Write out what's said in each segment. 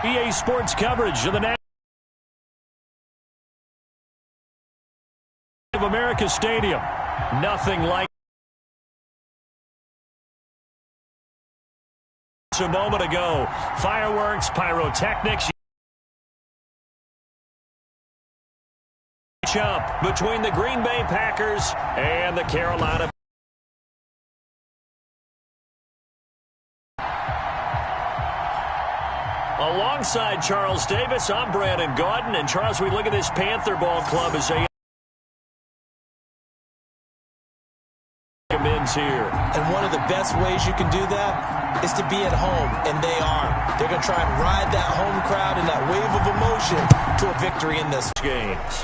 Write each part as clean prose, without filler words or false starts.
EA Sports coverage of the National of America Stadium. Nothing like a moment ago. Fireworks, pyrotechnics. Up between the Green Bay Packers and the Carolina. Alongside Charles Davis, I'm Brandon Gaudin. And Charles, we look at this Panther ball club as they commends here. And one of the best ways you can do that is to be at home, and they are. They're going to try and ride that home crowd and that wave of emotion to a victory in this games.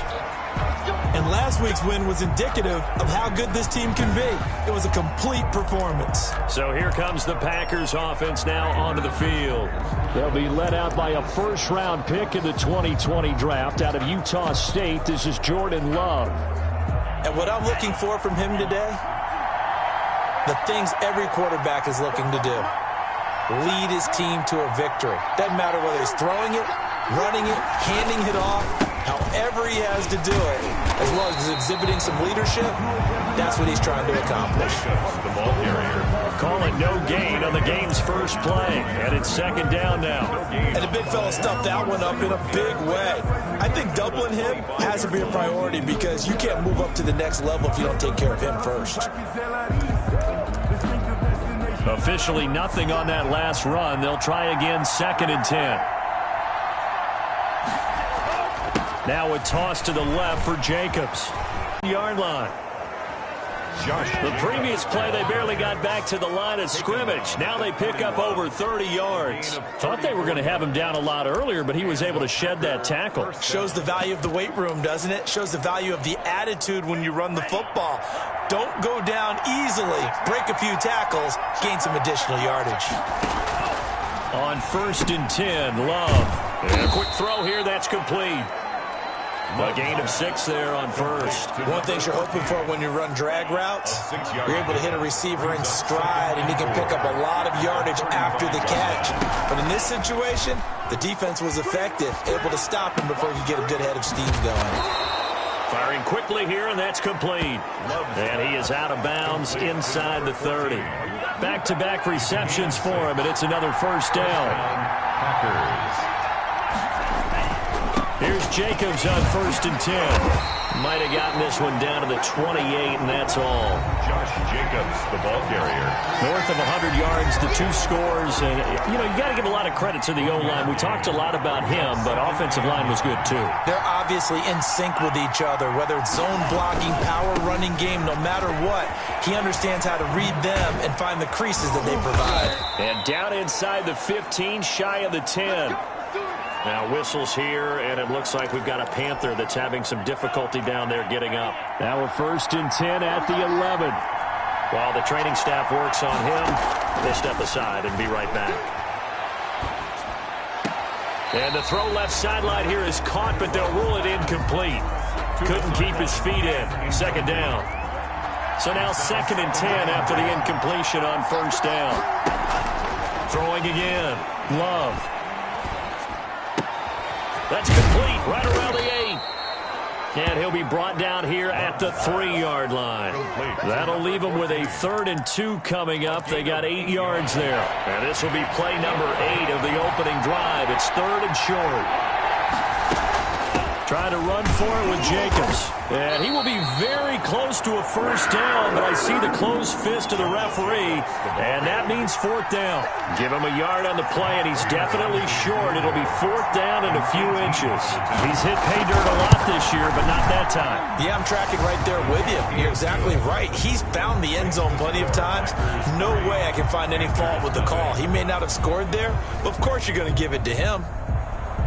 And last week's win was indicative of how good this team can be. It was a complete performance. So here comes the Packers offense now onto the field. They'll be led out by a first-round pick in the 2020 draft out of Utah State. This is Jordan Love. And what I'm looking for from him today, the things every quarterback is looking to do. Lead his team to a victory. Doesn't matter whether he's throwing it, running it, handing it off, however he has to do it, as long as he's exhibiting some leadership, that's what he's trying to accomplish. The ball carrier. Call it no gain on the game's first play, and it's second down now. And the big fella stuffed that one up in a big way. I think doubling him has to be a priority because you can't move up to the next level if you don't take care of him first. Officially nothing on that last run. They'll try again, 2nd and 10. Now a toss to the left for Jacobs. Yard line. The previous play, they barely got back to the line of scrimmage. Now they pick up over 30 yards. Thought they were going to have him down a lot earlier, but he was able to shed that tackle. Shows the value of the weight room, doesn't it? Shows the value of the attitude when you run the football. Don't go down easily. Break a few tackles. Gain some additional yardage. On 1st and 10, Love. And a quick throw here, that's complete. A gain of 6 there on first. One thing you're hoping for when you run drag routes, you're able to hit a receiver in stride, and he can pick up a lot of yardage after the catch. But in this situation, the defense was effective, able to stop him before he could get a good head of steam going. Firing quickly here, and that's complete. And he is out of bounds inside the 30. Back-to-back receptions for him, and it's another first down. Packers. Here's Jacobs on 1st and 10. Might have gotten this one down to the 28, and that's all. Josh Jacobs, the ball carrier. North of 100 yards, the 2 scores. And, you know, you got to give a lot of credit to the O-line. We talked a lot about him, but offensive line was good, too. They're obviously in sync with each other, whether it's zone blocking, power running game, no matter what. He understands how to read them and find the creases that they provide. And down inside the 15, shy of the 10. Now whistles here, and it looks like we've got a Panther that's having some difficulty down there getting up. Now a 1st and 10 at the 11. While the training staff works on him, they step aside and be right back. And the throw left sideline here is caught, but they'll rule it incomplete. Couldn't keep his feet in. 2nd down. So now 2nd and 10 after the incompletion on 1st down. Throwing again. Love. That's complete right around the 8. And he'll be brought down here at the 3-yard line. That'll leave him with a 3rd and 2 coming up. They got 8 yards there. And this will be play number 8 of the opening drive. It's 3rd and short. Trying to run for it with Jacobs. And he will be very close to a first down, but I see the closed fist of the referee, and that means 4th down. Give him a yard on the play, and he's definitely short. It'll be 4th down and a few inches. He's hit pay dirt a lot this year, but not that time. Yeah, I'm tracking right there with you. You're exactly right. He's found the end zone plenty of times. No way I can find any fault with the call. He may not have scored there, but of course you're going to give it to him.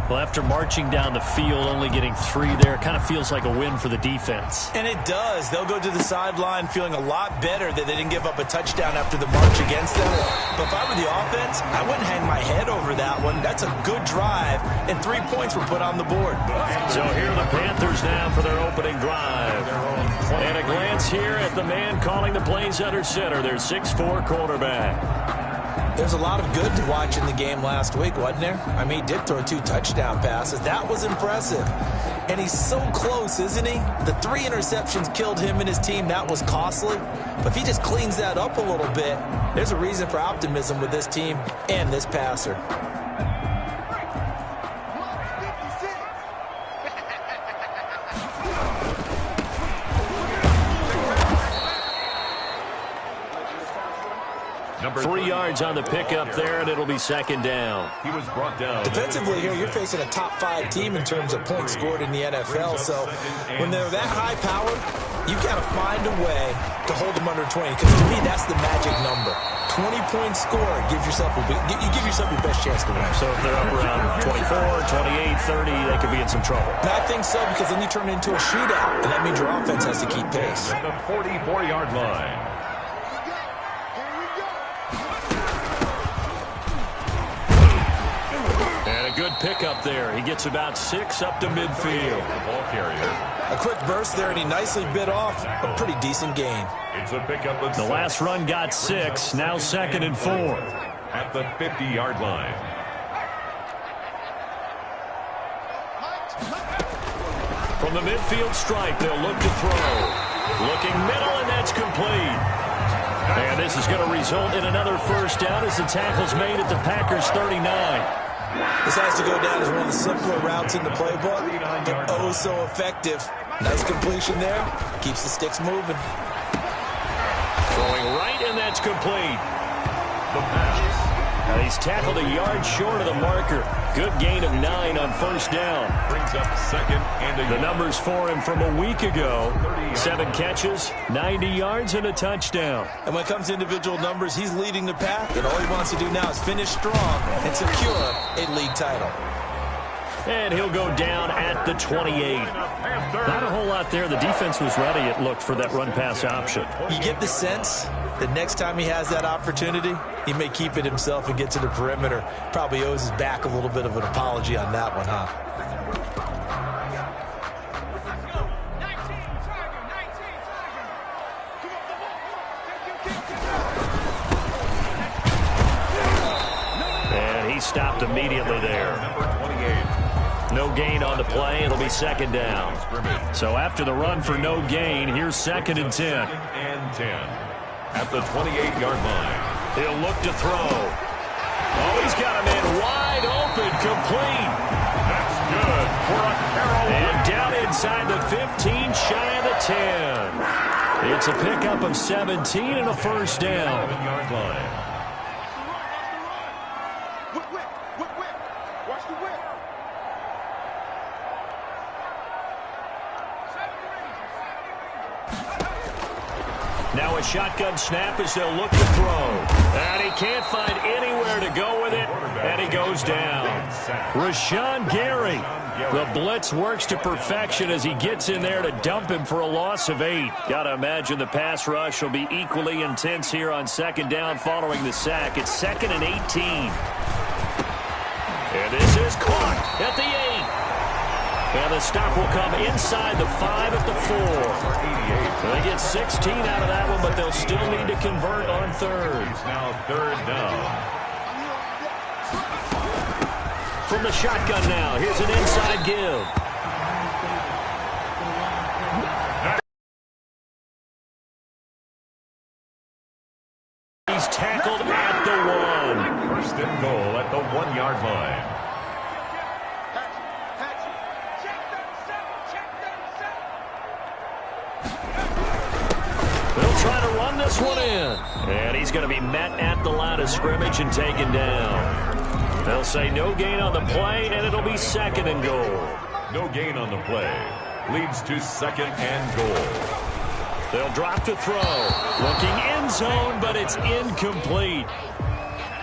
Well, after marching down the field, only getting 3 there, it kind of feels like a win for the defense. And it does. They'll go to the sideline feeling a lot better that they didn't give up a touchdown after the march against them. But if I were the offense, I wouldn't hang my head over that one. That's a good drive, and 3 points were put on the board. So here are the Panthers now for their opening drive. And a glance here at the man calling the plays under center, their 6'4" quarterback. There's a lot of good to watch in the game last week, wasn't there? I mean, he did throw 2 touchdown passes. That was impressive. And he's so close, isn't he? The 3 interceptions killed him and his team. That was costly. But if he just cleans that up a little bit, there's a reason for optimism with this team and this passer. Number 3 yards on the pickup there, and it'll be second down. He was brought down. Defensively here, you're facing a top 5 team in terms of points scored in the NFL. So when they're that high powered, you've got to find a way to hold them under 20. Because to me, that's the magic number. 20 points scored gives yourself you give yourself your best chance to win. So if they're up around 24, 28, 30, they could be in some trouble. And I think so, because then you turn it into a shootout, and that means your offense has to keep pace. At the 44-yard line. And a good pickup there. He gets about 6 up to midfield. Ball carrier. A quick burst there, and he nicely bit off a pretty decent gain. It's a pickup of The 6. last run got 6, now 2nd and 4. At the 50-yard line. From the midfield stripe, they'll look to throw. Looking middle, and that's complete. And this is going to result in another first down as the tackle's made at the Packers' 39. This has to go down as one of the simpler routes in the playbook, but oh so effective. Nice completion there. Keeps the sticks moving. Throwing right, and that's complete. The pass. And he's tackled a yard short of the marker. Good gain of 9 on first down. Brings up 2nd and a The numbers for him from a week ago. 7 catches, 90 yards, and a touchdown. And when it comes to individual numbers, he's leading the pack, and all he wants to do now is finish strong and secure a league title. And he'll go down at the 28. Not a whole lot there. The defense was ready, it looked, for that run-pass option. You get the sense that next time he has that opportunity, he may keep it himself and get to the perimeter. Probably owes his back a little bit of an apology on that one, huh? And he stopped immediately there. number 28. No gain on the play. It'll be second down. So after the run for no gain, here's 2nd and 10. 2nd and 10. At the 28-yard line. He'll look to throw. Oh, he's got him in wide open, complete. That's good for a Carroll. And down inside the 15, shy of the 10. It's a pickup of 17 and a first down. 7-yard line. Now a shotgun snap as they'll look to throw. And he can't find anywhere to go with it, and he goes down. Rashawn Gary. The blitz works to perfection as he gets in there to dump him for a loss of 8. Got to imagine the pass rush will be equally intense here on second down following the sack. It's 2nd and 18. And this is caught at the 8. And the stop will come inside the 5 at the 4. So they get 16 out of that one, but they'll still need to convert on 3rd. It's now 3rd down. From the shotgun now, here's an inside give. He's tackled at the 1. 1st and goal at the 1-yard line. They'll try to run this one in. And he's going to be met at the line of scrimmage and taken down. They'll say no gain on the play, and it'll be 2nd and goal. No gain on the play. Leads to 2nd and goal. They'll drop to throw. Looking end zone, but it's incomplete.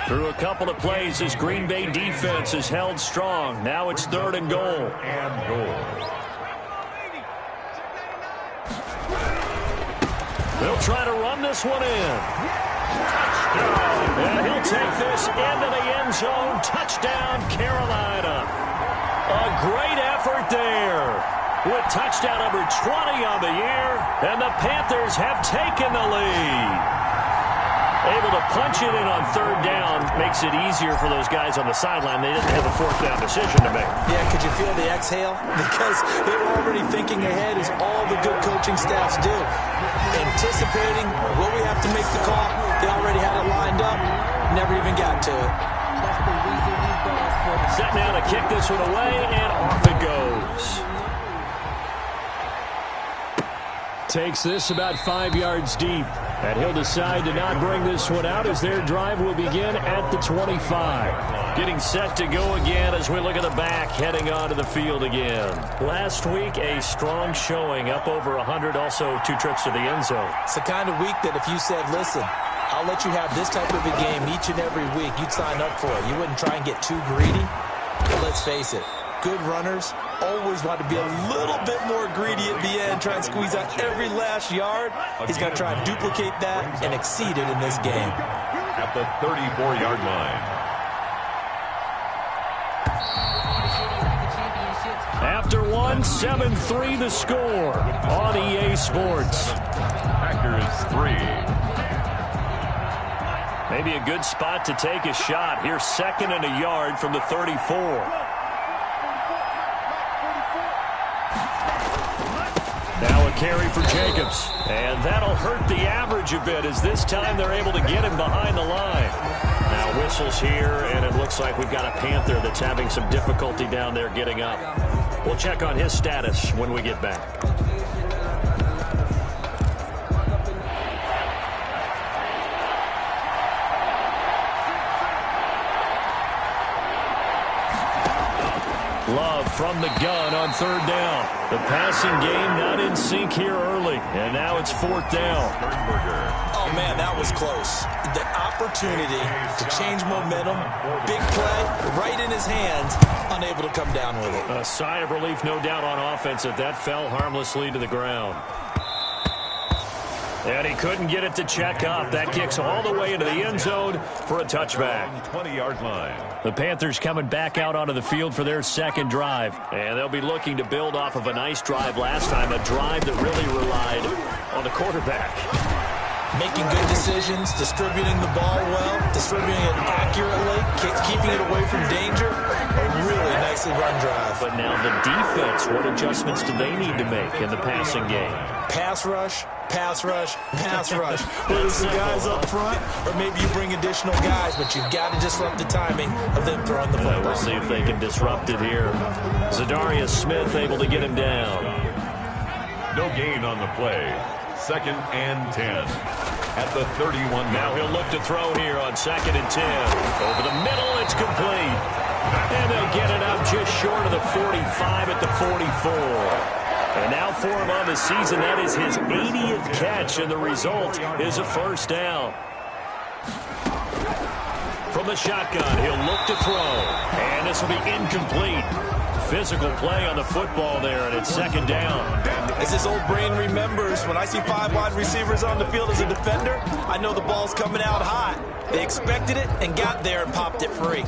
Through a couple of plays, this Green Bay defense is held strong. Now it's 3rd and goal. And goal. They'll try to run this one in. And he'll take this into the end zone. Touchdown, Carolina. A great effort there. With touchdown number 20 on the year, and the Panthers have taken the lead. Able to punch it in on third down. Makes it easier for those guys on the sideline. They didn't have a fourth down decision to make. Yeah, could you feel the exhale? Because they were already thinking ahead, as all the good coaching staffs do. Anticipating, will we have to make the call? They already had it lined up. Never even got to it. Set now to kick this one away, and off it goes. Takes this about 5 yards deep. And he'll decide to not bring this one out as their drive will begin at the 25. Getting set to go again as we look at the back, heading onto the field again. Last week, a strong showing, up over 100, also 2 trips to the end zone. It's the kind of week that if you said, listen, I'll let you have this type of a game each and every week, you'd sign up for it. You wouldn't try and get too greedy. But let's face it, good runners always want to be a little bit more greedy at the end, try and squeeze out every last yard. He's going to try and duplicate that and exceed it in this game. At the 34-yard line. After one, 7-3 the score on EA Sports. Packers 3. Maybe a good spot to take a shot. Here's 2nd and a yard from the 34. Now a carry for Jacobs. And that'll hurt the average a bit, as this time they're able to get him behind the line. Now whistles here, and it looks like we've got a Panther that's having some difficulty down there getting up. We'll check on his status when we get back. Love from the gun on 3rd down. The passing game not in sync here early, and now it's 4th down. Oh, man, that was close. The opportunity to change momentum, big play, right in his hands, unable to come down with it. A sigh of relief, no doubt, on offense, that fell harmlessly to the ground. And he couldn't get it to check up. That kicks all the way into the end zone for a touchback. 20-yard line. The Panthers coming back out onto the field for their 2nd drive. And they'll be looking to build off of a nice drive last time, a drive that really relied on the quarterback. Making good decisions, distributing the ball well, distributing it accurately, keeping it away from danger. A really nicely run drive. But now the defense, what adjustments do they need to make in the passing game? Pass rush, pass rush, pass rush. Whether it's the guys up front, or maybe you bring additional guys, but you've got to disrupt the timing of them throwing the football. We'll see if they can disrupt it here. Zadarius Smith able to get him down. No gain on the play. 2nd and 10. At the 31. Now he'll look to throw here on 2nd and 10. Over the middle, it's complete. And they'll get it up just short of the 45 at the 44. And now for him on the season, that is his 80th catch, and the result is a 1st down. From the shotgun, he'll look to throw. And this will be incomplete. Physical play on the football there, and it's 2nd down. As his old brain remembers, when I see 5 wide receivers on the field as a defender, I know the ball's coming out hot. They expected it and got there and popped it free.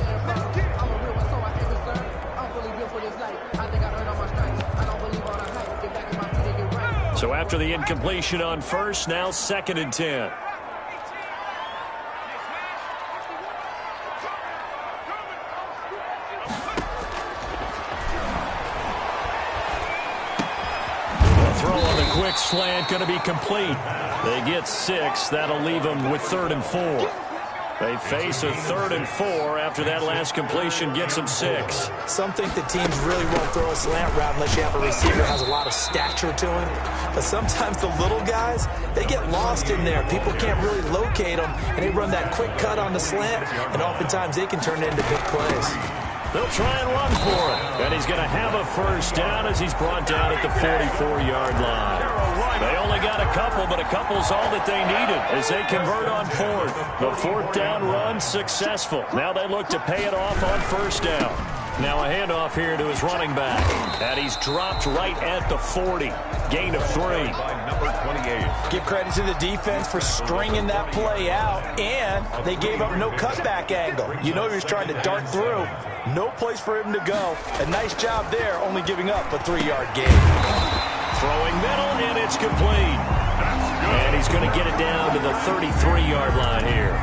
So after the incompletion on 1st, now 2nd and 10. Quick slant going to be complete. They get 6. That'll leave them with 3rd and 4. They face a 3rd and 4 after that last completion gets them 6. Some think that teams really won't throw a slant route unless you have a receiver who has a lot of stature to him. But sometimes the little guys, they get lost in there. People can't really locate them, and they run that quick cut on the slant, and oftentimes they can turn it into big plays. They'll try and run for it. And he's going to have a 1st down as he's brought down at the 44-yard line. They only got a couple, but a couple's all that they needed as they convert on 4th. The 4th down run successful. Now they look to pay it off on 1st down. Now a handoff here to his running back. And he's dropped right at the 40. Gain of 3. Number 28. Give credit to the defense for stringing that play out, and they gave up no cutback angle. You know he was trying to dart through. No place for him to go. A nice job there, only giving up a 3-yard gain. Throwing middle, and it's complete. And he's going to get it down to the 33-yard line here.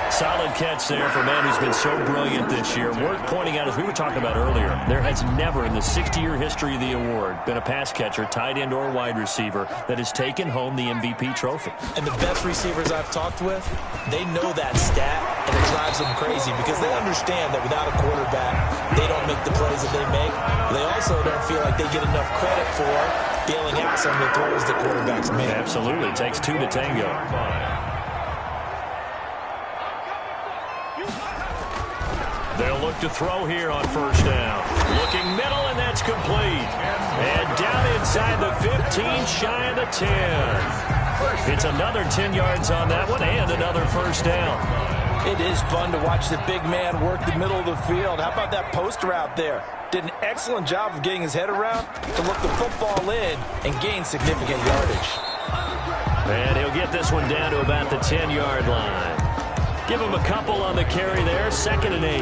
Solid catch there for a man who's been so brilliant this year. Worth pointing out, as we were talking about earlier, there has never in the 60-year history of the award been a pass catcher, tight end, or wide receiver that has taken home the MVP trophy. And the best receivers I've talked with, they know that stat, and it drives them crazy because they understand that without a quarterback, they don't make the plays that they make. They also don't feel like they get enough credit for bailing out some of the throws the quarterbacks make. Absolutely. It takes two to tango. They'll look to throw here on first down. Looking middle, and that's complete. And down inside the 15, shy of the 10. It's another 10 yards on that one, and another first down. It is fun to watch the big man work the middle of the field. How about that post route there? Did an excellent job of getting his head around to look the football in and gain significant yardage. And he'll get this one down to about the 10-yard line. Give him a couple on the carry there, 2nd and 8.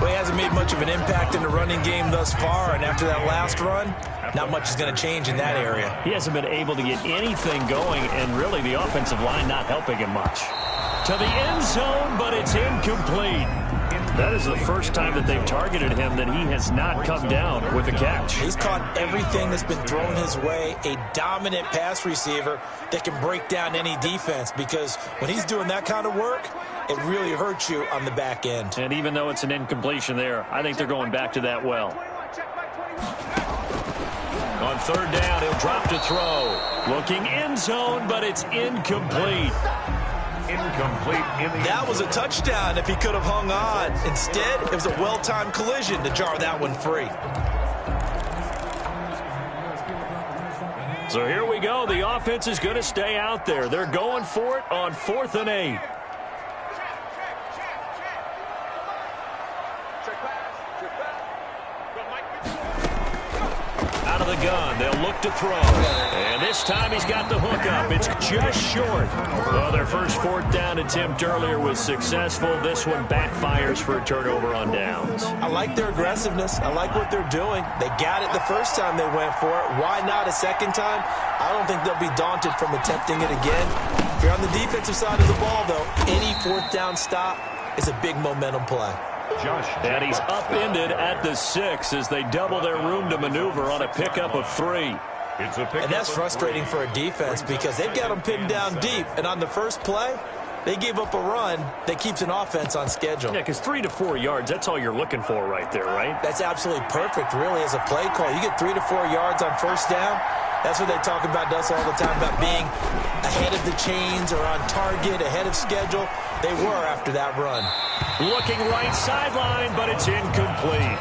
Well, he hasn't made much of an impact in the running game thus far, and after that last run, not much is going to change in that area. He hasn't been able to get anything going, and really the offensive line not helping him much. To the end zone, but it's incomplete. That is the first time that they've targeted him that he has not come down with a catch. He's caught everything that's been thrown his way, a dominant pass receiver that can break down any defense, because when he's doing that kind of work, it really hurts you on the back end. And even though it's an incompletion there, I think they're going back to that well. On third down, he'll drop to throw. Looking end zone, but it's incomplete. That was a touchdown if he could have hung on. Instead, it was a well-timed collision to jar that one free. So here we go. The offense is going to stay out there. They're going for it on 4th and 8. Out of the gun, they'll look to throw. And this time he's got the hook up. It's just short. Well, their first 4th down attempt earlier was successful. This one backfires for a turnover on downs. I like their aggressiveness. I like what they're doing. They got it the first time they went for it. Why not a second time? I don't think they'll be daunted from attempting it again. If you're on the defensive side of the ball, though, any 4th down stop is a big momentum play. And he's upended at the 6 as they double their room to maneuver on a pickup of 3. And that's frustrating for a defense because they've got them pinned down deep. And on the first play, they gave up a run that keeps an offense on schedule. Yeah, because 3 to 4 yards, that's all you're looking for right there, right? That's absolutely perfect, really, as a play call. You get 3 to 4 yards on first down. That's what they talk about to us all the time, about being ahead of the chains or on target, ahead of schedule. They were after that run. Looking right sideline, but it's incomplete.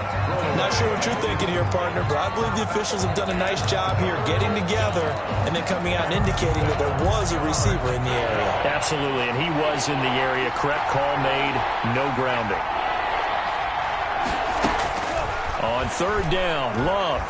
Not sure what you're thinking here, partner, but I believe the officials have done a nice job here getting together and then coming out and indicating that there was a receiver in the area. Absolutely, and he was in the area. Correct call made, no grounding. On third down, Love.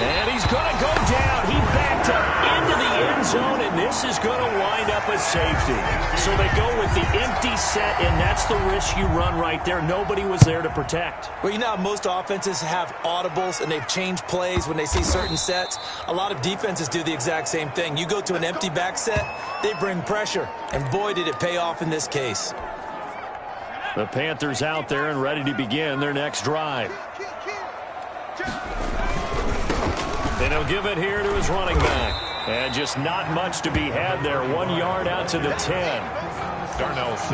And he's going to go down. He backed up into the end zone, and this is going to wind up as safety. So they go with the empty set, and that's the risk you run right there. Nobody was there to protect. Well, you know how most offenses have audibles, and they've changed plays when they see certain sets. A lot of defenses do the exact same thing. You go to an empty back set, they bring pressure, and boy, did it pay off in this case. The Panthers out there and ready to begin their next drive. And he'll give it here to his running back. And just not much to be had there. 1 yard out to the 10.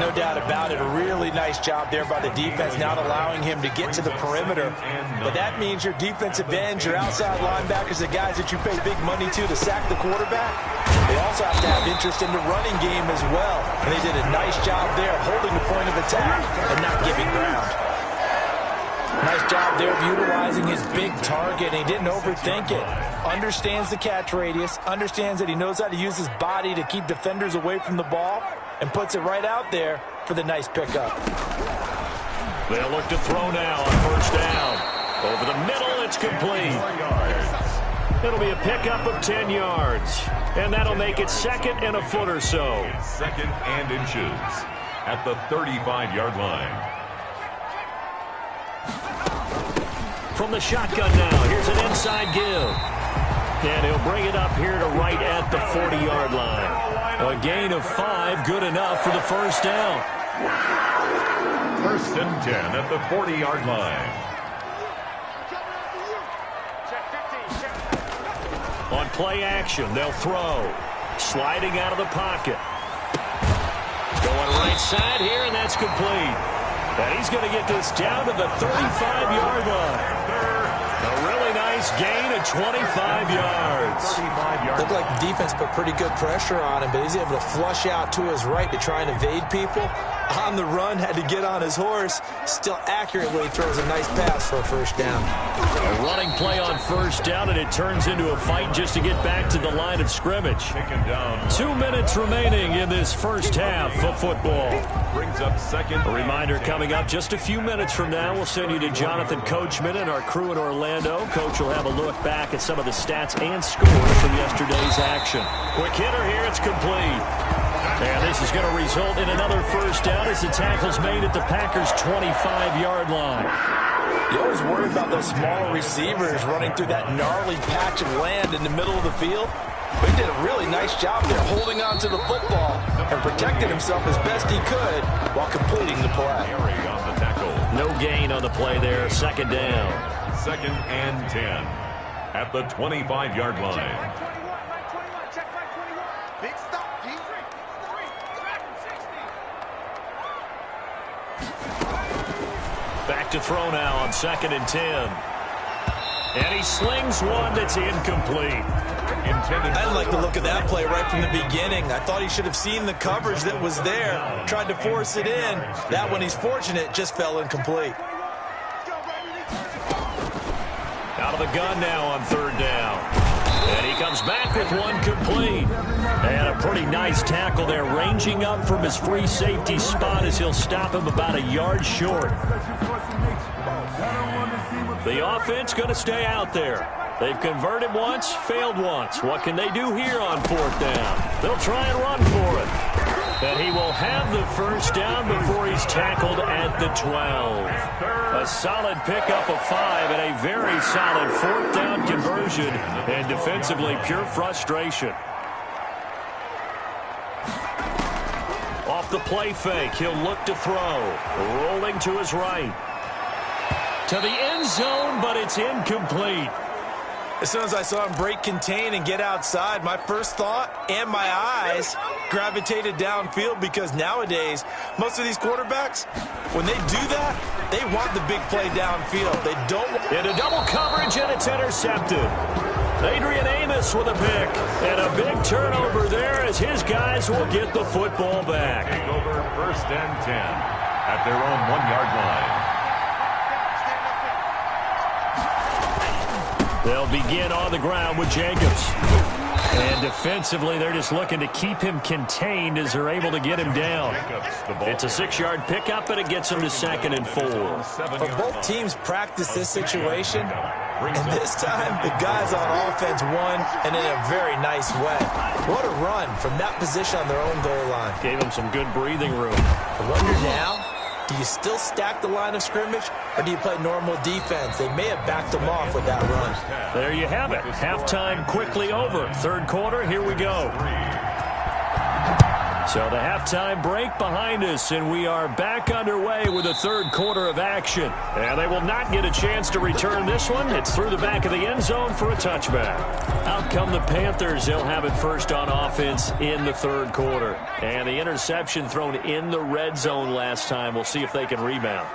No doubt about it. A really nice job there by the defense, not allowing him to get to the perimeter. But that means your defensive ends, your outside linebackers, the guys that you pay big money to sack the quarterback, they also have to have interest in the running game as well. And they did a nice job there holding the point of attack and not giving ground. Nice job there of utilizing his big target. And he didn't overthink it. Understands the catch radius. Understands that he knows how to use his body to keep defenders away from the ball. And puts it right out there for the nice pickup. They'll look to throw now on first down. Over the middle, it's complete. It'll be a pickup of 10 yards. And that'll make it 2nd and a foot or so. 2nd and inches at the 35-yard line. From the shotgun now, here's an inside give. And he'll bring it up here to right at the 40-yard line. A gain of 5, good enough for the first down. 1st and 10 at the 40-yard line. On play action, they'll throw. Sliding out of the pocket. Going right side here, and that's complete. And he's going to get this down to the 35-yard line. A really nice gain of 25 yards. Looked like the defense put pretty good pressure on him, but he's able to flush out to his right to try and evade people. On the run, had to get on his horse. Still accurately throws a nice pass for a first down. A running play on first down, and it turns into a fight just to get back to the line of scrimmage. 2 minutes remaining in this first half of football. Brings up 2nd. A reminder coming up just a few minutes from now. We'll send you to Jonathan Coachman and our crew in Orlando. Coach will have a look back at some of the stats and scores from yesterday's action. Quick hitter here. It's complete. And this is going to result in another first down as the tackle's made at the Packers' 25-yard line. You always worry about those small receivers running through that gnarly patch of land in the middle of the field. But he did a really nice job there holding on to the football and protecting himself as best he could while completing the play. On the tackle. No gain on the play there. 2nd down. 2nd and 10 at the 25-yard line. Back to throw now on 2nd and 10. And he slings one that's incomplete. I didn't like the look of that play right from the beginning. I thought he should have seen the coverage that was there, tried to force it in. That one, he's fortunate, just fell incomplete. Out of the gun now on 3rd down. And he comes back with one complete. And a pretty nice tackle there, ranging up from his free safety spot as he'll stop him about a yard short. The offense going to stay out there. They've converted once, failed once. What can they do here on 4th down? They'll try and run for it. And he will have the first down before he's tackled at the 12. A solid pickup of 5 and a very solid 4th down conversion. And defensively, pure frustration. Off the play fake, he'll look to throw. Rolling to his right. To the end zone, but it's incomplete. As soon as I saw him break contain and get outside, my first thought and my eyes gravitated downfield, because nowadays, most of these quarterbacks, when they do that, they want the big play downfield. They don't. Into double coverage, and it's intercepted. Adrian Amos with a pick. And a big turnover there as his guys will get the football back. Over 1st and 10 at their own 1-yard line. They'll begin on the ground with Jacobs. And defensively, they're just looking to keep him contained as they're able to get him down. It's a 6-yard pickup, and it gets him to 2nd and 4. But both teams practice this situation, and this time the guys on offense won, and in a very nice way. What a run from that position on their own goal line. Gave him some good breathing room. I wonder now, do you still stack the line of scrimmage, or do you play normal defense? They may have backed them off with that run. There you have it. Halftime quickly over. 3rd quarter, here we go. So the halftime break behind us, and we are back underway with the 3rd quarter of action. And they will not get a chance to return this one. It's through the back of the end zone for a touchback. Out come the Panthers. They'll have it first on offense in the 3rd quarter. And the interception thrown in the red zone last time. We'll see if they can rebound.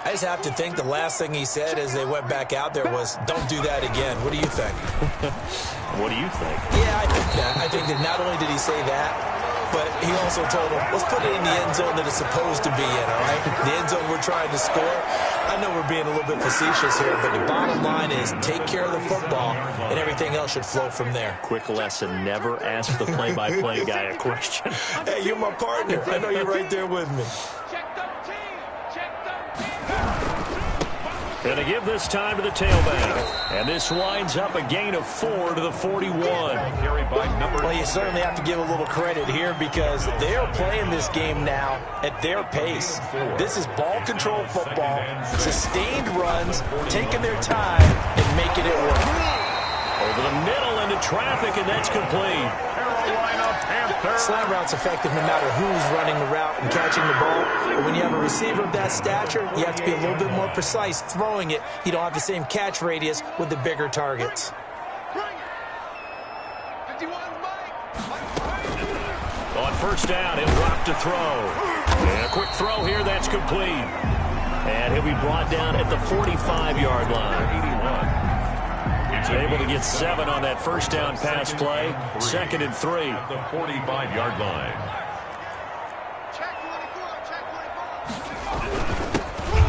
I just have to think the last thing he said as they went back out there was, don't do that again. What do you think? What do you think? Yeah, I think that. I think that not only did he say that, but he also told them, let's put it in the end zone that it's supposed to be in, all right? The end zone we're trying to score. I know we're being a little bit facetious here, but the bottom line is take care of the football, and everything else should flow from there. Quick lesson, never ask the play-by-play guy a question. Hey, you're my partner. I know you're right there with me. Going to give this time to the tailback. And this winds up a gain of 4 to the 41. Well, you certainly have to give a little credit here because they're playing this game now at their pace. This is ball control football, sustained runs, taking their time and making it work. Over the middle into traffic, and that's complete. Slant route's effective no matter who's running the route and catching the ball. But when you have a receiver of that stature, you have to be a little bit more precise throwing it. You don't have the same catch radius with the bigger targets. On first down, he'll drop to throw. And a quick throw here, that's complete. And he'll be brought down at the 45-yard line. Able to get 7 on that first down pass play. 2nd and 3. At the 45-yard line.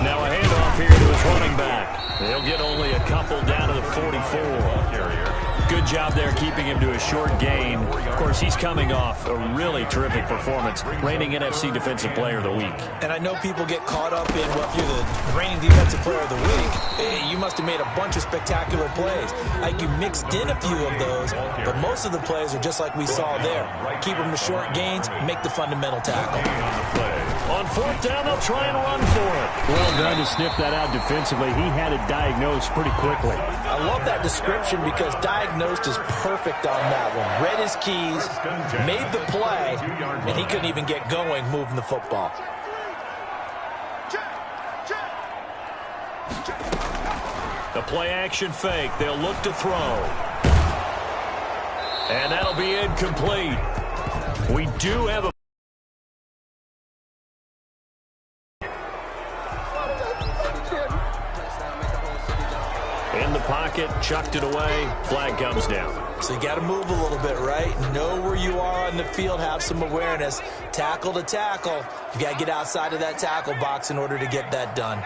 Now a handoff here to his running back. They'll get only a couple down to the 44. Good job there keeping him to a short gain. Of course, he's coming off a really terrific performance, reigning NFC Defensive Player of the Week. And I know people get caught up in, well, if you're the reigning Defensive Player of the Week, you must have made a bunch of spectacular plays. Like you mixed in a few of those, but most of the plays are just like we saw there. Keep them to short gains, make the fundamental tackle. On 4th down, they'll try and run for it. Well done to sniff that out defensively. He had it diagnosed pretty quickly. I love that description because diagnosed is perfect on that one. Read his keys, made the play, and he couldn't even get going moving the football. The play action fake. They'll look to throw. And that'll be incomplete. We do have a in the pocket, chucked it away, flag comes down. So you got to move a little bit, right? Know where you are on the field, have some awareness. Tackle to tackle. You got to get outside of that tackle box in order to get that done.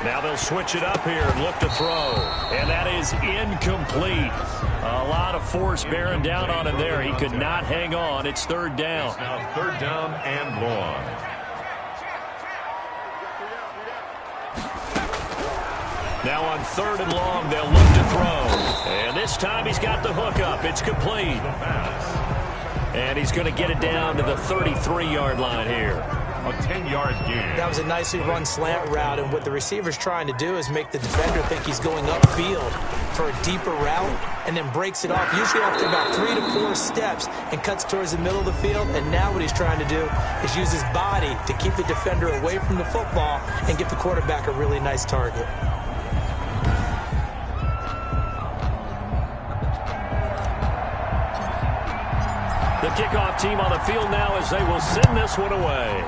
Now they'll switch it up here and look to throw. And that is incomplete. A lot of force bearing down on him there. He could not hang on. It's 3rd down. It's now 3rd down and long. Now on 3rd and long, they'll look to throw. And this time he's got the hook up. It's complete. And he's going to get it down to the 33-yard line here. A 10-yard gain. That was a nicely run slant route, and what the receiver's trying to do is make the defender think he's going upfield for a deeper route and then breaks it off, usually after about 3 to 4 steps, and cuts towards the middle of the field. And now what he's trying to do is use his body to keep the defender away from the football and give the quarterback a really nice target. The kickoff team on the field now as they will send this one away.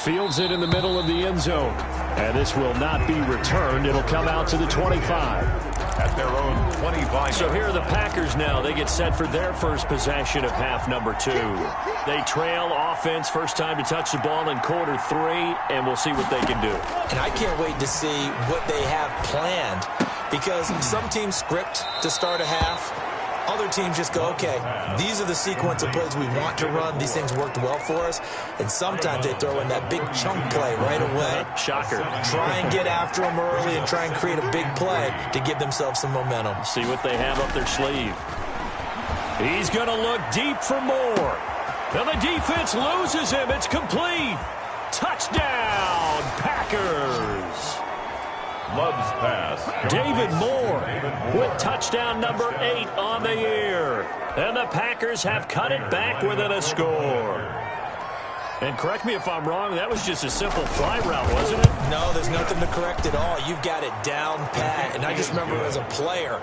Fields it in the middle of the end zone. And this will not be returned. It'll come out to the 25. At their own 25. So here are the Packers now. They get set for their first possession of half number 2. They trail offense, first time to touch the ball in quarter 3, and we'll see what they can do. And I can't wait to see what they have planned, because some teams script to start a half. Other teams just go, okay, these are the sequence of plays we want to run. These things worked well for us. And sometimes they throw in that big chunk play right away. Shocker. Try and get after them early and try and create a big play to give themselves some momentum. See what they have up their sleeve. He's going to look deep for more. And the defense loses him. It's complete. Touchdown, Packers. Love's pass. David Moore with touchdown number 8 on the year. And the Packers have cut it back within a score. And correct me if I'm wrong, that was just a simple fly route, wasn't it? No, there's nothing to correct at all. You've got it down pat. And I just remember as a player,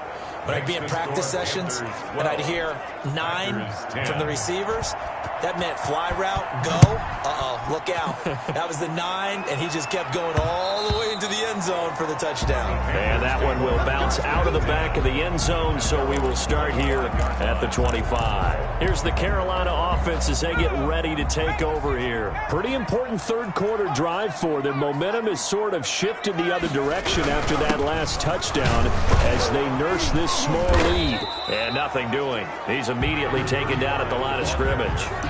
when I'd be in practice sessions and I'd hear 9 from the receivers, that meant fly route, go. Uh-oh, look out. That was the 9, and he just kept going all the way into the end zone for the touchdown. And that one will bounce out of the back of the end zone, so we will start here at the 25. Here's the Carolina offense as they get ready to take over here. Pretty important third quarter drive for them. Momentum has sort of shifted the other direction after that last touchdown as they nurse this small lead. And nothing doing. He's immediately taken down at the line of scrimmage.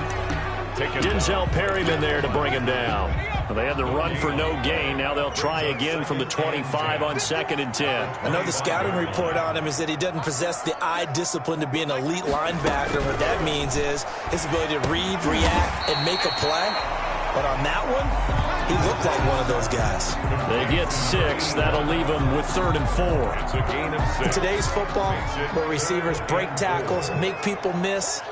Denzel Perryman there to bring him down. Well, they had the run for no gain. Now they'll try again from the 25 on 2nd and 10. I know the scouting report on him is that he doesn't possess the eye discipline to be an elite linebacker. What that means is his ability to read, react, and make a play. But on that one, he looked like one of those guys. They get 6. That'll leave them with 3rd and 4. It's a gain of 6. In today's football, where receivers break tackles, make people miss,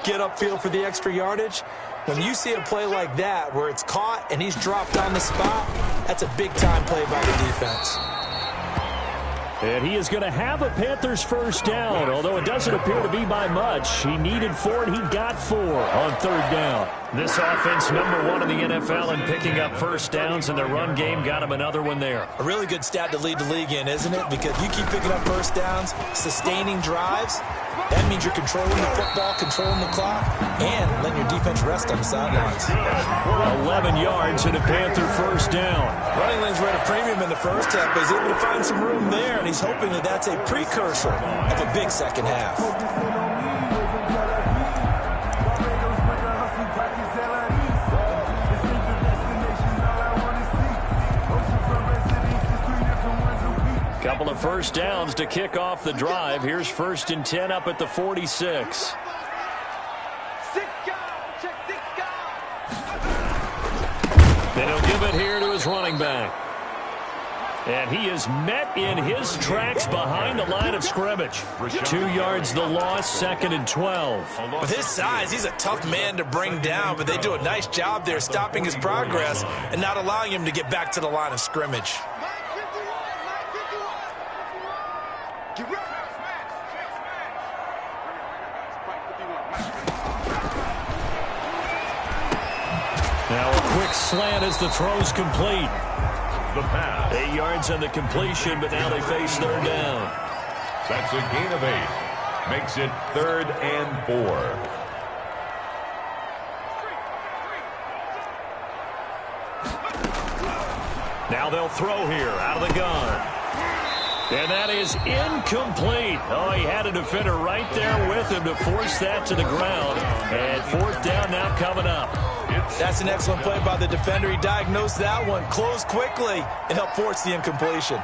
get upfield for the extra yardage, when you see a play like that where it's caught and he's dropped on the spot, that's a big-time play by the defense. And he is going to have a Panthers first down, although it doesn't appear to be by much. He needed 4, and he got 4 on 3rd down. This offense, #1 in the NFL in picking up first downs, and their run game got him another one there. A really good stat to lead the league in, isn't it? Because you keep picking up first downs, sustaining drives. That means you're controlling the football, controlling the clock, and letting your defense rest on the sidelines. 11 yards and a Panther first down. Running lanes were at a premium in the first half, but he's able to find some room there, and he's hoping that that's a precursor of a big second half. Couple of first downs to kick off the drive. Here's 1st and 10 up at the 46. Then he'll give it here to his running back. And he is met in his tracks behind the line of scrimmage. 2 yards the loss, 2nd and 12. With his size, he's a tough man to bring down, but they do a nice job there stopping his progress and not allowing him to get back to the line of scrimmage. Now a quick slant as the throw's complete. The pass. 8 yards on the completion, but now they face 3rd down. That's a gain of 8. Makes it 3rd and 4. Now they'll throw here out of the gun. And that is incomplete. Oh, he had a defender right there with him to force that to the ground. And 4th down now coming up. That's an excellent play by the defender. He diagnosed that one, closed quickly, and helped force the incompletion.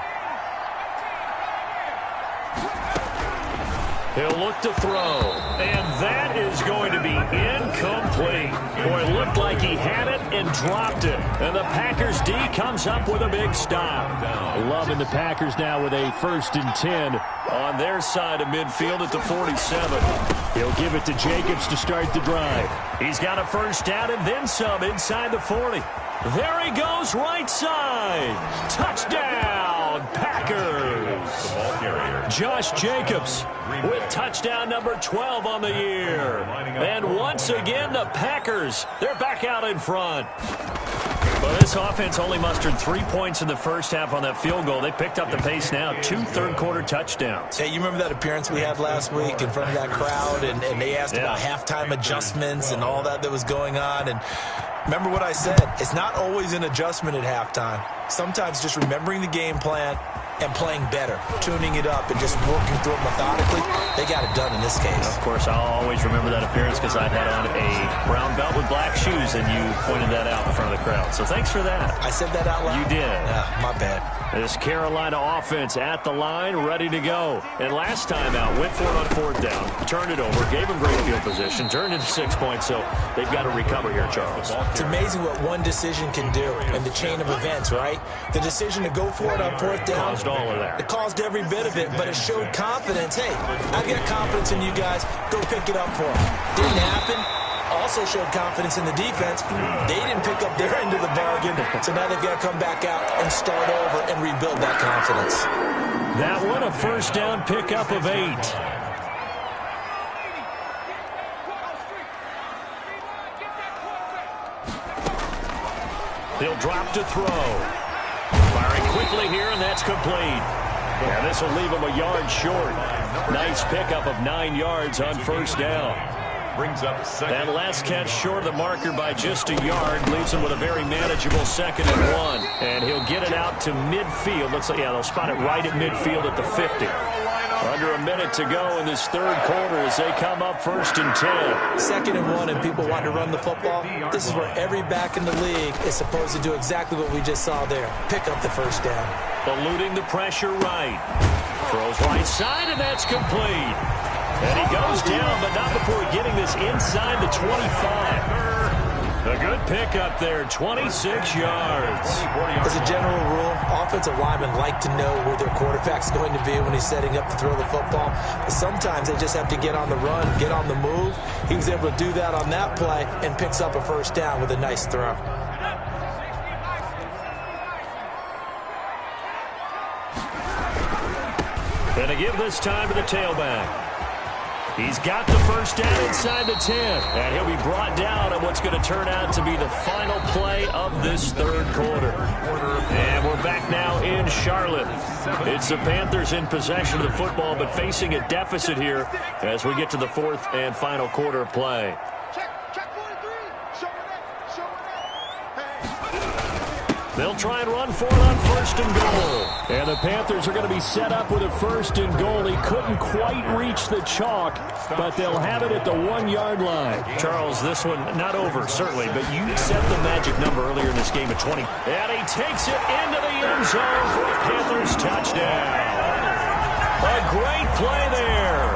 He'll look to throw. And that is going to be incomplete. Boy, it looked like he had it and dropped it. And the Packers D comes up with a big stop. Loving the Packers now with a 1st and 10 on their side of midfield at the 47. He'll give it to Jacobs to start the drive. He's got a first down and then some inside the 40. There he goes, right side. Touchdown, Packers. The ball carrier. Josh Jacobs with touchdown number 12 on the year. And once again, the Packers, they're back out in front. Well, this offense only mustered 3 points in the first half on that field goal. They picked up the pace now, 2 third-quarter touchdowns. Hey, you remember that appearance we had last week in front of that crowd, and they asked about halftime adjustments and all that was going on, and remember what I said, it's not always an adjustment at halftime. Sometimes just remembering the game plan and playing better, tuning it up and just working through it methodically. They got it done in this case. Of course, I'll always remember that appearance because I had on a brown belt with black shoes, and you pointed that out in front of the crowd. So thanks for that. I said that out loud? You did. My bad. This Carolina offense at the line, ready to go. And last time out, went for it on 4th down, turned it over, gave them great field position, turned into 6 points, so they've got to recover here, Charles. It's amazing what one decision can do in the chain of events, right? The decision to go for it on 4th down. Caused all of that. It caused every bit of it, but it showed confidence. Hey, I've got confidence in you guys. Go pick it up for them. Didn't happen. Also showed confidence in the defense. They didn't pick up their end of the bargain, so now they've got to come back out and start over and rebuild that confidence. That one, a first down pickup of 8. He'll drop to throw. Firing quickly here, and that's complete. And this will leave him a yard short. Nice pickup of 9 yards on first down. Brings up 2nd. That last catch short of the marker by just a yard leaves him with a very manageable 2nd and 1. And he'll get it out to midfield. Looks like, yeah, they'll spot it right at midfield at the 50. Under a minute to go in this 3rd quarter as they come up 1st and 10. 2nd and 1 and people want to run the football. This is where every back in the league is supposed to do exactly what we just saw there. Pick up the first down. Eluding the pressure right. Throws right side, and that's complete. And he goes down, but not before getting this inside the 25. A good pickup there, 26 yards. As a general rule, offensive linemen like to know where their quarterback's going to be when he's setting up to throw the football. But sometimes they just have to get on the run, get on the move. He was able to do that on that play and picks up a first down with a nice throw. Gonna give this time to the tailback. He's got the first down inside the 10, and he'll be brought down on what's going to turn out to be the final play of this third quarter. And we're back now in Charlotte. It's the Panthers in possession of the football, but facing a deficit here as we get to the fourth and final quarter of play. They'll try and run for it on first and goal. And the Panthers are going to be set up with a first and goal. He couldn't quite reach the chalk, but they'll have it at the 1-yard line. Charles, this one not over, certainly, but you set the magic number earlier in this game at 20. And he takes it into the end zone for a Panthers touchdown. A great play there.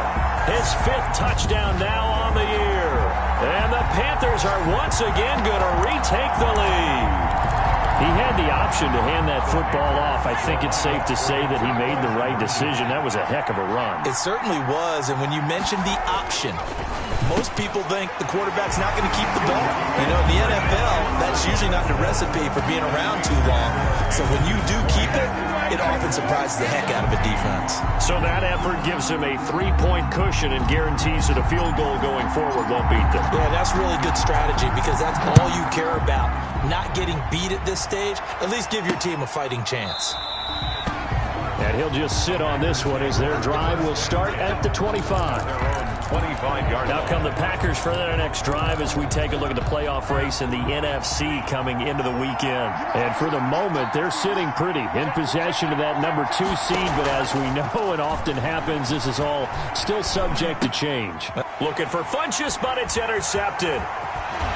His 5th touchdown now on the year. And the Panthers are once again going to retake the lead. He had the option to hand that football off. I think it's safe to say that he made the right decision. That was a heck of a run. It certainly was, and when you mentioned the option, most people think the quarterback's not going to keep the ball. You know, in the NFL, that's usually not the recipe for being around too long. So when you do keep it, it often surprises the heck out of a defense. So that effort gives him a 3-point cushion and guarantees that a field goal going forward won't beat them. Yeah, that's really good strategy because that's all you care about. Not getting beat at this stage, at least give your team a fighting chance. And he'll just sit on this one as their drive will start at the 25. 25-yard. Now come the Packers for their next drive as we take a look at the playoff race in the NFC coming into the weekend. And for the moment, they're sitting pretty in possession of that number 2 seed. But as we know, it often happens, this is all still subject to change. Looking for Funchess, but it's intercepted.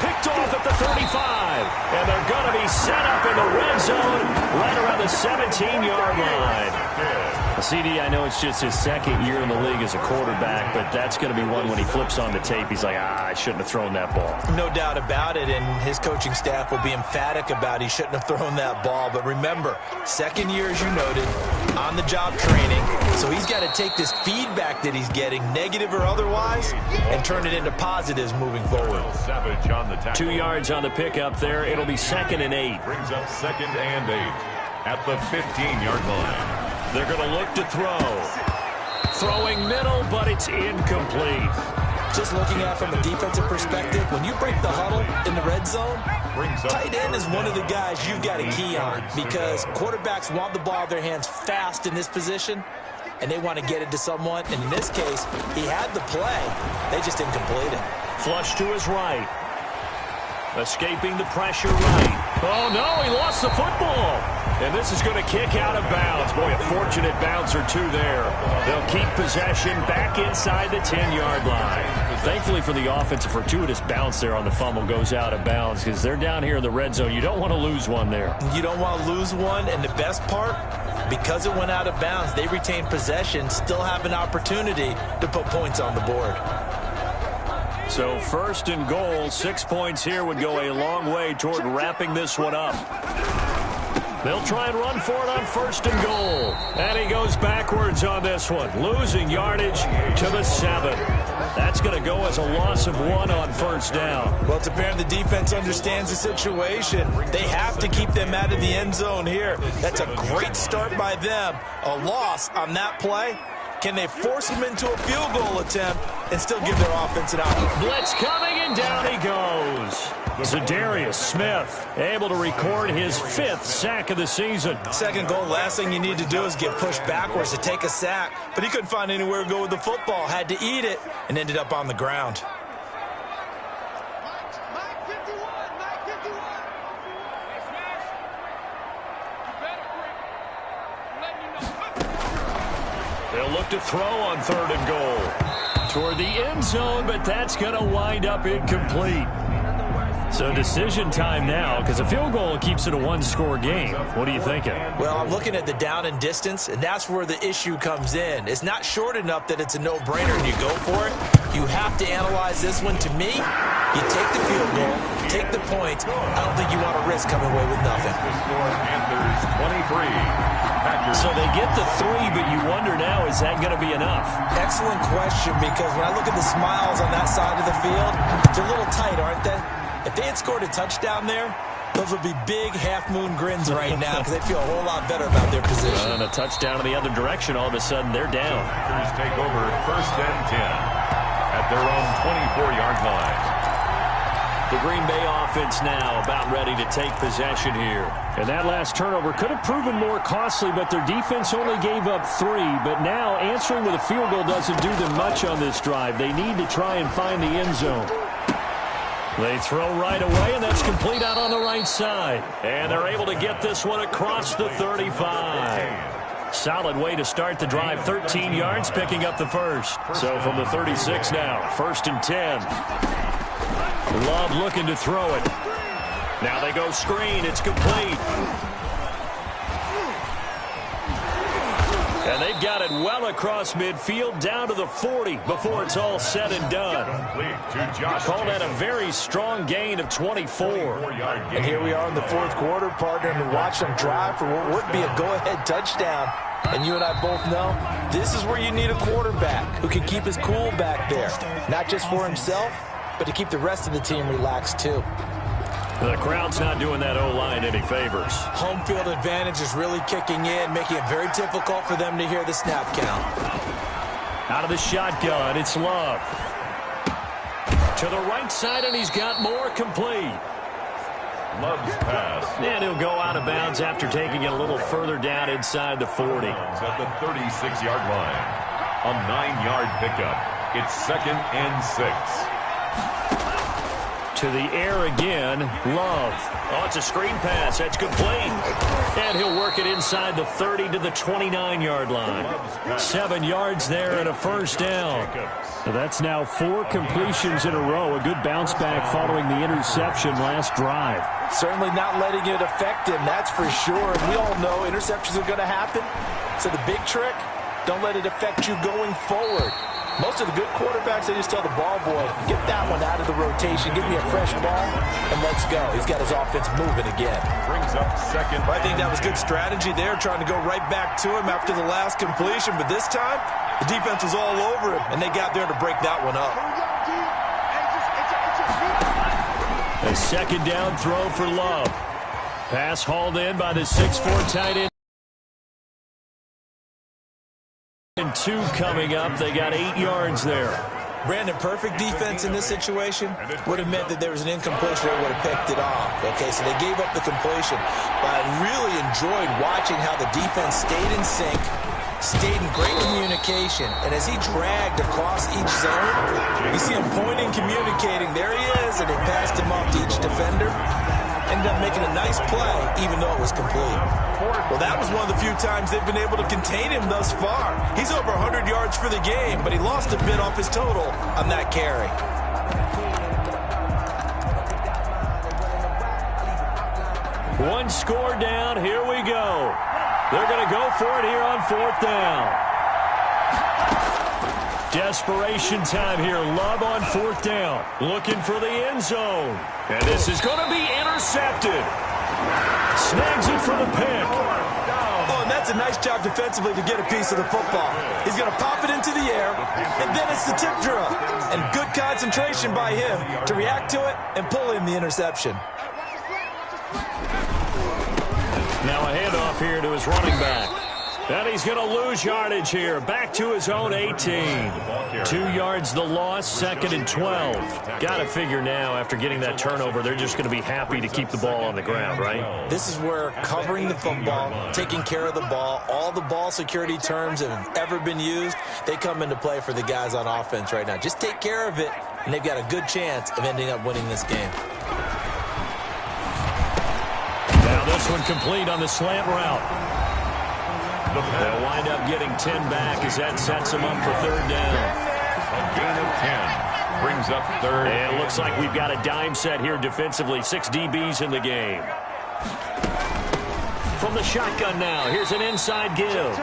Picked off at the 35, and they're going to be set up in the red zone right around the 17-yard line. CD, I know it's just his 2nd year in the league as a quarterback, but that's going to be one when he flips on the tape, he's like, I shouldn't have thrown that ball. No doubt about it, and his coaching staff will be emphatic about he shouldn't have thrown that ball. But remember, 2nd year, as you noted, on-the-job training, so he's got to take this feedback that he's getting, negative or otherwise, and turn it into positives moving forward. 2 yards on the pickup there. It'll be 2nd and 8. Brings up 2nd and 8 at the 15-yard line. They're going to look to throw. Throwing middle, but it's incomplete. Just looking at it from a defensive perspective, when you break the huddle in the red zone, tight end is one of the guys you've got to key on because quarterbacks want the ball in their hands fast in this position, and they want to get it to someone. And in this case, he had the play. They just didn't complete it. Flush to his right. Escaping the pressure right. Oh, no, he lost the football. And this is going to kick out of bounds. Boy, a fortunate bounce or two there. They'll keep possession back inside the 10-yard line. Thankfully for the offense, a fortuitous bounce there on the fumble goes out of bounds because they're down here in the red zone. You don't want to lose one there. You don't want to lose one, and the best part, because it went out of bounds, they retain possession, still have an opportunity to put points on the board. So 1st and goal, 6 points here would go a long way toward wrapping this one up. They'll try and run for it on 1st and goal. And he goes backwards on this one, losing yardage to the 7. That's going to go as a loss of 1 on 1st down. Well, it's apparent the defense understands the situation. They have to keep them out of the end zone here. That's a great start by them. A loss on that play. Can they force him into a field goal attempt and still give their offense an out? Blitz coming, and down he goes. Zadarius Smith able to record his 5th sack of the season. 2nd goal, last thing you need to do is get pushed backwards to take a sack. But he couldn't find anywhere to go with the football. Had to eat it and ended up on the ground. They'll look to throw on 3rd and goal. Toward the end zone, but that's going to wind up incomplete. So decision time now, because a field goal keeps it a 1-score game. What are you thinking? Well, I'm looking at the down and distance, and that's where the issue comes in. It's not short enough that it's a no-brainer and you go for it. You have to analyze this one, to me, You take the field goal, take the points. I don't think you want to risk coming away with nothing. Panthers 23. Packers. So they get the 3, but you wonder now, is that going to be enough? Excellent question, because when I look at the smiles on that side of the field, they're a little tight, aren't they? If they had scored a touchdown there, those would be big half-moon grins right now because they feel a whole lot better about their position. And a touchdown in the other direction, all of a sudden they're down. Packers take over 1st and 10 at their own 24-yard line. The Green Bay offense now about ready to take possession here. And that last turnover could have proven more costly, but their defense only gave up 3. But now answering with a field goal doesn't do them much on this drive. They need to try and find the end zone. They throw right away, and that's complete out on the right side. And they're able to get this one across the 35. Solid way to start the drive. 13 yards, picking up the first. So from the 36 now, 1st and 10. Love looking to throw it. Now they go screen. It's complete. And they've got it well across midfield down to the 40 before it's all said and done. Call that a very strong gain of 24. And here we are in the 4th quarter, partner, and watch them drive for what would be a go-ahead touchdown. And you and I both know this is where you need a quarterback who can keep his cool back there. Not just for himself, but to keep the rest of the team relaxed too. The crowd's not doing that O-line any favors. Home field advantage is really kicking in, making it very difficult for them to hear the snap count. Out of the shotgun, it's Love. To the right side, and he's got more, complete. Love's pass. And he'll go out of bounds after taking it a little further down inside the 40. At the 36-yard line. A 9-yard pickup. It's 2nd and 6. To the air again, Love. Oh, it's a screen pass. That's complete. And he'll work it inside the 30 to the 29-yard line. 7 yards there and a first down. So that's now 4 completions in a row. A good bounce back following the interception last drive. Certainly not letting it affect him, that's for sure. And we all know interceptions are going to happen. So the big trick, don't let it affect you going forward. Most of the good quarterbacks, they just tell the ball boy, get that one out of the rotation, give me a fresh ball, and let's go. He's got his offense moving again. Brings up 2nd. I think that was good strategy there, trying to go right back to him after the last completion. But this time, the defense was all over him, and they got there to break that one up. A 2nd down throw for Love. Pass hauled in by the 6'4" tight end. And 2 coming up. They got 8 yards there. Brandon, perfect defense in this situation would have meant that there was an incompletion that would have picked it off. Okay, so they gave up the completion. But I really enjoyed watching how the defense stayed in sync, stayed in great communication. And as he dragged across each zone, you see him pointing, communicating. There he is, and they passed him off to each defender. Ended up making a nice play, even though it was complete. Well, that was one of the few times they've been able to contain him thus far. He's over 100 yards for the game, but he lost a bit off his total on that carry. One score down. Here we go. They're going to go for it here on 4th down. Desperation time here. Love on 4th down. Looking for the end zone. And this is going to be intercepted. Snags it for the pick. Oh, and that's a nice job defensively to get a piece of the football. He's going to pop it into the air, and then it's the tip drill. And good concentration by him to react to it and pull in the interception. Now a handoff here to his running back. And he's going to lose yardage here. Back to his own 18. 2 yards the loss, 2nd and 12. Got to figure now, after getting that turnover, they're just going to be happy to keep the ball on the ground, right? This is where covering the football, taking care of the ball, all the ball security terms that have ever been used, they come into play for the guys on offense right now. Just take care of it, and they've got a good chance of ending up winning this game. Now this one complete on the slant route. They'll wind up getting 10 back as that sets them up for 3rd down. A gain of 10 brings up 3rd. And it looks like we've got a dime set here defensively. 6 DBs in the game. From the shotgun now, here's an inside give.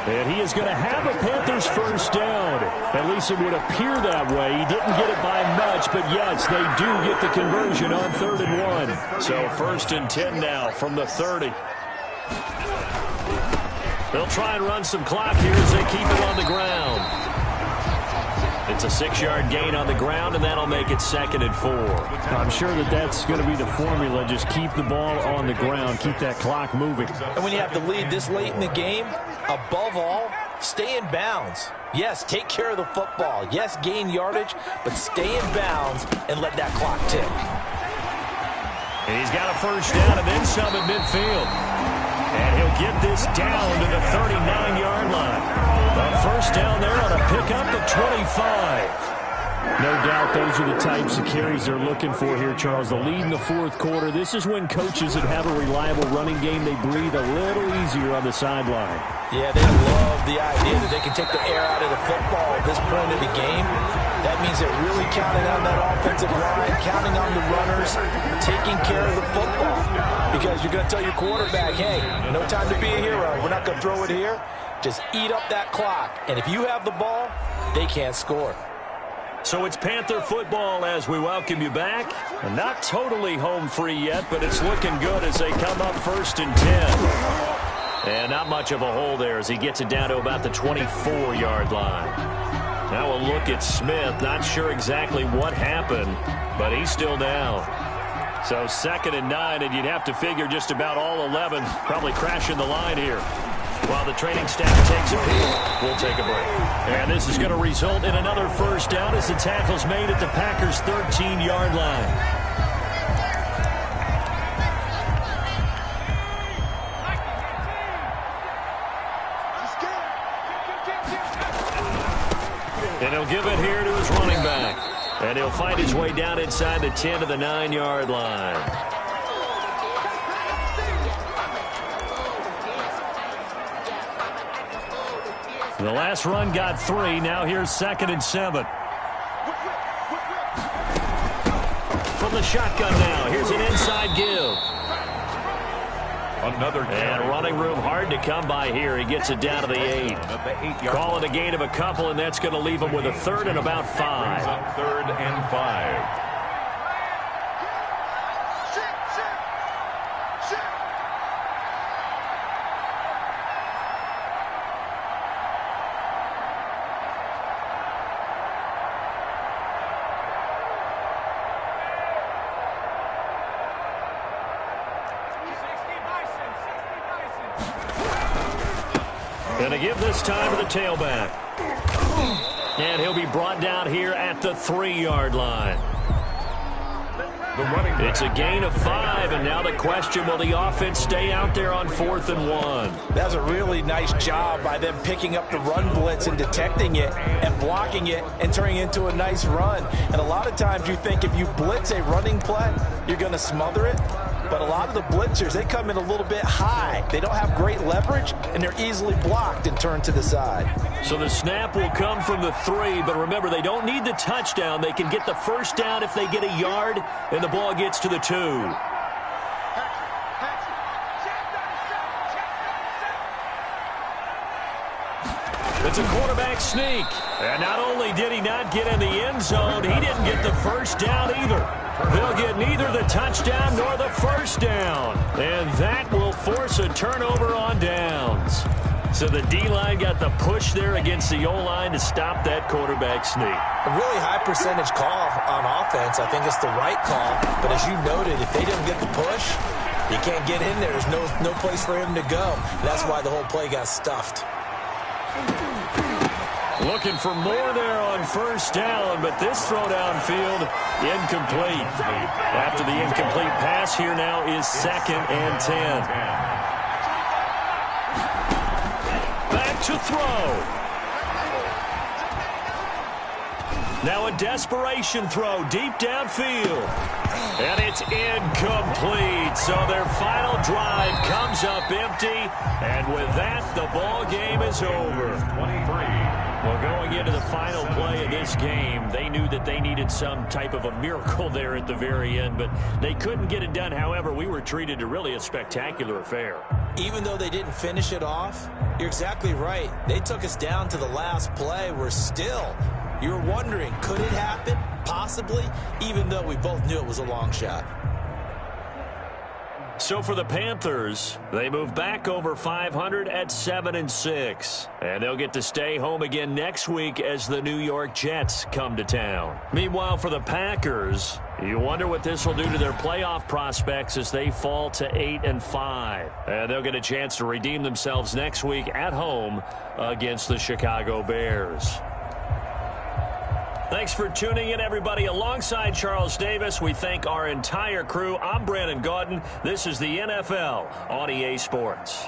And he is going to have a Panthers first down. At least it would appear that way. He didn't get it by much, but yes, they do get the conversion on 3rd and 1. So 1st and 10 now from the 30. They'll try and run some clock here as they keep it on the ground. It's a 6-yard gain on the ground, and that'll make it 2nd and 4. I'm sure that's going to be the formula. Just keep the ball on the ground. Keep that clock moving. And when you have the lead this late in the game, above all, stay in bounds. Yes, take care of the football. Yes, gain yardage, but stay in bounds and let that clock tick. And he's got a first down and then some at midfield. And he'll get this down to the 39-yard line. A first down there on a pickup at 25. No doubt those are the types of carries they're looking for here, Charles. The lead in the 4th quarter. This is when coaches that have a reliable running game, they breathe a little easier on the sideline. Yeah, they love the idea that they can take the air out of the football at this point of the game. That means they're really counting on that offensive line, counting on the runners, taking care of the football. Because you're going to tell your quarterback, hey, no time to be a hero. We're not going to throw it here. Just eat up that clock. And if you have the ball, they can't score. So it's Panther football as we welcome you back. And not totally home free yet, but it's looking good as they come up 1st and 10. And not much of a hole there as he gets it down to about the 24-yard line. Now a look at Smith. Not sure exactly what happened, but he's still down. So 2nd and 9, and you'd have to figure just about all 11 probably crashing the line here. While the training staff takes a peek, we'll take a break. And this is going to result in another first down as the tackle's made at the Packers' 13-yard line. And he'll give it here to his running back. And he'll find his way down inside the 10 to the 9-yard line. The last run got 3. Now here's 2nd and 7. From the shotgun now. Here's an inside give. Another and running room hard to come by here. He gets it down to the 8. Call it a gain of a couple, and that's going to leave him with a 3rd and about 5. 3rd and 5. Going to give this time to the tailback. And he'll be brought down here at the 3-yard line. It's a gain of 5, and now the question, will the offense stay out there on 4th and 1? That's a really nice job by them picking up the run blitz and detecting it and blocking it and turning it into a nice run. And a lot of times you think if you blitz a running play, you're going to smother it. But a lot of the blitzers, they come in a little bit high. They don't have great leverage, and they're easily blocked and turned to the side. So the snap will come from the 3, but remember, they don't need the touchdown. They can get the first down if they get a yard, and the ball gets to the 2. It's a quarterback sneak. And not only did he not get in the end zone, he didn't get the first down either. They'll get neither the touchdown nor the first down. And that will force a turnover on downs. So the D-line got the push there against the O-line to stop that quarterback sneak. A really high percentage call on offense. I think it's the right call. But as you noted, if they didn't get the push, you can't get in there. There's no place for him to go. That's why the whole play got stuffed. Looking for more there on first down, but this throw downfield, incomplete. After the incomplete pass, here now is 2nd and 10. Back to throw. Now a desperation throw deep downfield. And it's incomplete. So their final drive comes up empty. And with that, the ball game is over. 23. Well, going into the final play of this game, they knew that they needed some type of a miracle there at the very end, but they couldn't get it done. However, we were treated to really a spectacular affair. Even though they didn't finish it off, you're exactly right. They took us down to the last play. You're wondering, could it happen? Possibly, even though we both knew it was a long shot. So for the Panthers, they move back over 500 at 7-6. And they'll get to stay home again next week as the New York Jets come to town. Meanwhile, for the Packers, you wonder what this will do to their playoff prospects as they fall to 8-5. And they'll get a chance to redeem themselves next week at home against the Chicago Bears. Thanks for tuning in, everybody. Alongside Charles Davis, we thank our entire crew. I'm Brandon Gaudin. This is the NFL on EA Sports.